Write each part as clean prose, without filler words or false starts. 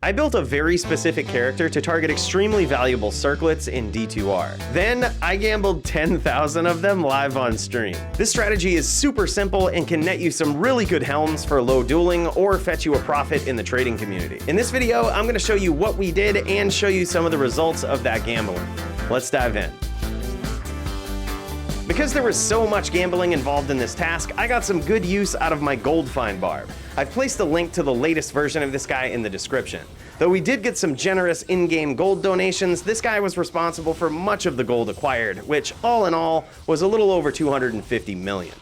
I built a very specific character to target extremely valuable circlets in D2R. Then I gambled 10,000 of them live on stream. This strategy is super simple and can net you some really good helms for low dueling or fetch you a profit in the trading community. In this video, I'm going to show you what we did and show you some of the results of that gambling. Let's dive in. Because there was so much gambling involved in this task, I got some good use out of my Goldfind Barb. I've placed a link to the latest version of this guy in the description. Though we did get some generous in-game gold donations, this guy was responsible for much of the gold acquired, which all in all was a little over 250 million.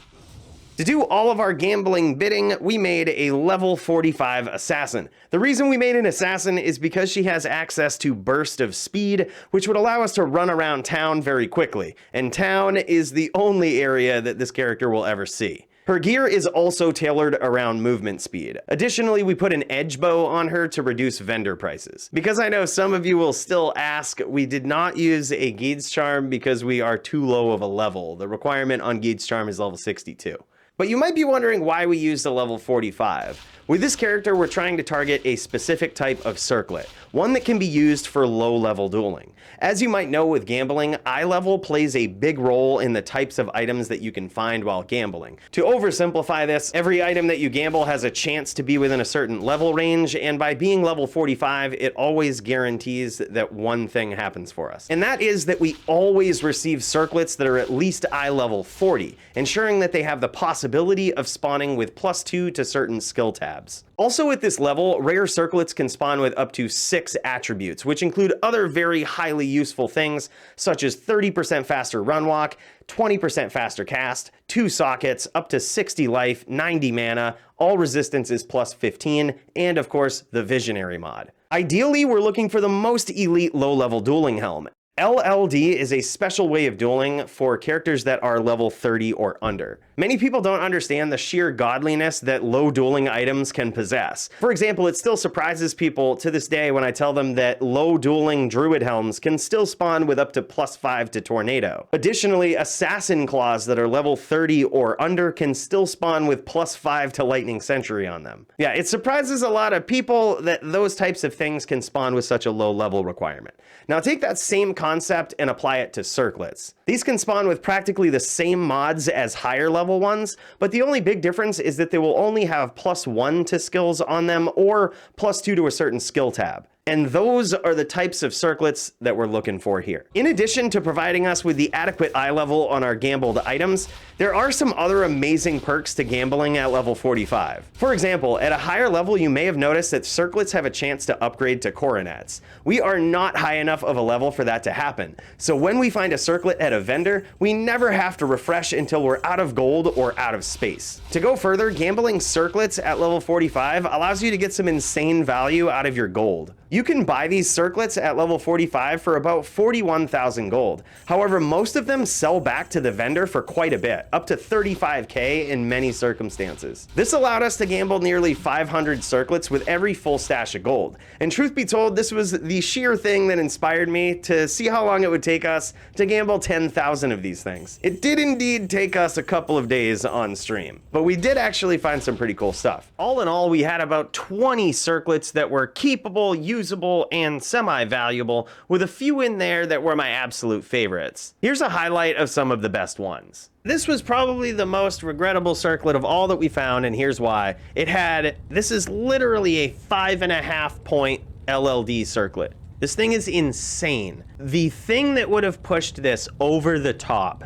To do all of our gambling bidding, we made a level 45 assassin. The reason we made an assassin is because she has access to burst of speed, which would allow us to run around town very quickly, and town is the only area that this character will ever see. Her gear is also tailored around movement speed. Additionally, we put an edge bow on her to reduce vendor prices. Because I know some of you will still ask, we did not use a Geed's Charm because we are too low of a level. The requirement on Geed's Charm is level 62. But you might be wondering why we used a level 45. With this character, we're trying to target a specific type of circlet, one that can be used for low-level dueling. As you might know with gambling, eye level plays a big role in the types of items that you can find while gambling. To oversimplify this, every item that you gamble has a chance to be within a certain level range, and by being level 45, it always guarantees that one thing happens for us. And that is that we always receive circlets that are at least eye level 40, ensuring that they have the possibility of spawning with +2 to certain skill tabs. Also at this level, rare circlets can spawn with up to 6 attributes, which include other very highly useful things, such as 30% faster run walk, 20% faster cast, 2 sockets, up to 60 life, 90 mana, all resistance is +15, and of course, the Visionary mod. Ideally, we're looking for the most elite low-level dueling helm. LLD is a special way of dueling for characters that are level 30 or under. Many people don't understand the sheer godliness that low dueling items can possess. For example, it still surprises people to this day when I tell them that low dueling druid helms can still spawn with up to +5 to tornado. Additionally, assassin claws that are level 30 or under can still spawn with +5 to lightning sentry on them. Yeah, it surprises a lot of people that those types of things can spawn with such a low level requirement. Now take that same concept and apply it to circlets. These can spawn with practically the same mods as higher level ones, but the only big difference is that they will only have +1 to skills on them or +2 to a certain skill tab. And those are the types of circlets that we're looking for here. In addition to providing us with the adequate eye level on our gambled items, there are some other amazing perks to gambling at level 45. For example, at a higher level, you may have noticed that circlets have a chance to upgrade to coronets. We are not high enough of a level for that to happen. So when we find a circlet at a vendor, we never have to refresh until we're out of gold or out of space. To go further, gambling circlets at level 45 allows you to get some insane value out of your gold. You can buy these circlets at level 45 for about 41,000 gold. However, most of them sell back to the vendor for quite a bit, up to 35k in many circumstances. This allowed us to gamble nearly 500 circlets with every full stash of gold. And truth be told, this was the sheer thing that inspired me to see how long it would take us to gamble 10,000 of these things. It did indeed take us a couple of days on stream, but we did actually find some pretty cool stuff. All in all, we had about 20 circlets that were keepable, usable, and semi-valuable, with a few in there that were my absolute favorites. Here's a highlight of some of the best ones. This was probably the most regrettable circlet of all that we found, and here's why. This is literally a 5.5 point LLD circlet. This thing is insane. The thing that would have pushed this over the top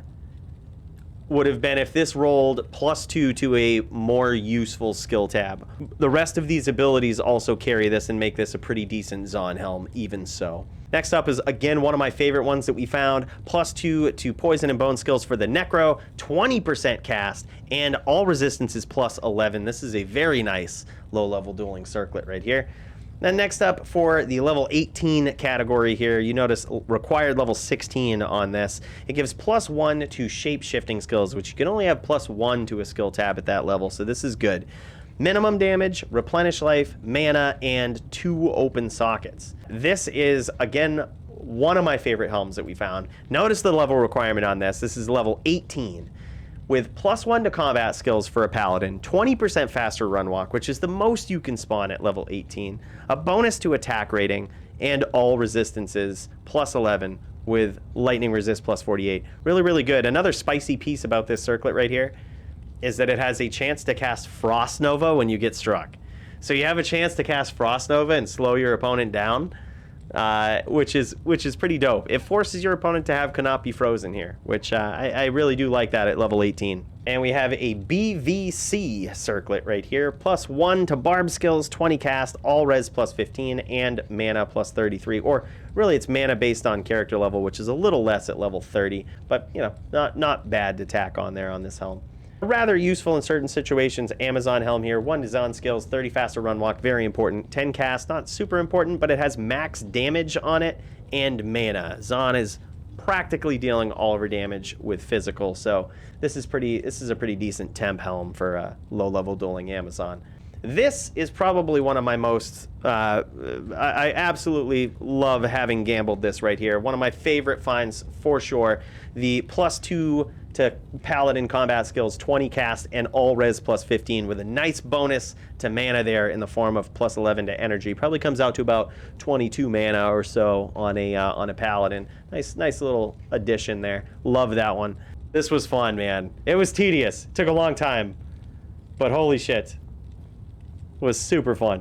would have been if this rolled +2 to a more useful skill tab. The rest of these abilities also carry this and make this a pretty decent Zon helm, even so. Next up is, again, one of my favorite ones that we found, +2 to poison and bone skills for the Necro, 20% cast, and all resistance is +11. This is a very nice low-level dueling circlet right here. Then next up for the level 18 category here, you notice required level 16 on this. It gives +1 to shape-shifting skills, which you can only have +1 to a skill tab at that level, so this is good. Minimum damage, replenish life, mana, and 2 open sockets. This is, again, one of my favorite helms that we found. Notice the level requirement on this. This is level 18. with +1 to combat skills for a paladin, 20% faster run walk, which is the most you can spawn at level 18, a bonus to attack rating, and all resistances +11 with lightning resist +48. Really, really good. Another spicy piece about this circlet right here is that it has a chance to cast Frost Nova when you get struck. So you have a chance to cast Frost Nova and slow your opponent down, which is pretty dope. It forces your opponent to have cannot be frozen here, which I really do like that at level 18. And we have a BVC circlet right here, +1 to barb skills, 20 cast, all res +15, and mana +33. Or really, it's mana based on character level, which is a little less at level 30, but you know, not bad to tack on there on this helm. Rather useful in certain situations. Amazon helm here, 1 to Zon skills, 30 faster run walk, very important. 10 cast, not super important, but it has max damage on it and mana. Zon is practically dealing all of her damage with physical, so this is a pretty decent temp helm for low-level dueling Amazon. This is probably one of my most, I absolutely love having gambled this right here. One of my favorite finds for sure. The +2 to paladin combat skills, 20 cast, and all res +15 with a nice bonus to mana there in the form of +11 to energy. Probably comes out to about 22 mana or so on a paladin. Nice little addition there. Love that one. This was fun, man. It was tedious. It took a long time, but holy shit. It was super fun.